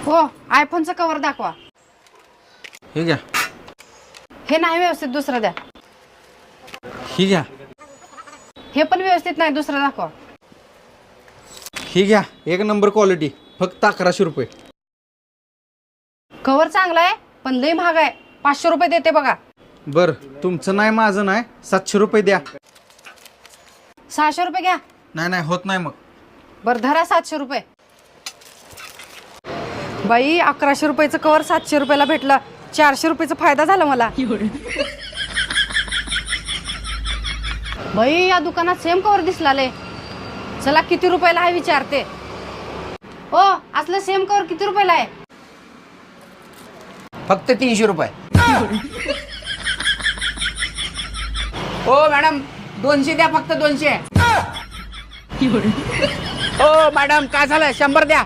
हो, आयफोनचं कव्हर दाखवा. हे घ्या. हे नाही व्यवस्थित, दुसरं द्या. ही घ्या. हे पण व्यवस्थित नाही, दुसरं दाखवा. ही घ्या, एक नंबर क्वालिटी, फक्त 1100 रुपये. कव्हर चांगला आहे पण लई महाग आहे. 500 रुपये देते बघा. बर, तुमचं नाही माझं नाही, 700 रुपये द्या. 600 रुपये घ्या. नाही नाही, होत नाही मग. बरं धरा 700 रुपये. बाई, 1100 रुपयाचं कव्हर 700 रुपयाला भेटलं. 400 रुपयाचा फायदा झाला मला. बाई, या दुकानात सेम कव्हर दिसलाले. चला किती रुपयाला आहे विचारते. ओ, असलं सेम कव्हर किती रुपयाला आहे? फक्त 300 रुपये. हो मॅडम, 200 द्या, फक्त 200. हो मॅडम, काय झालं? 100 द्या.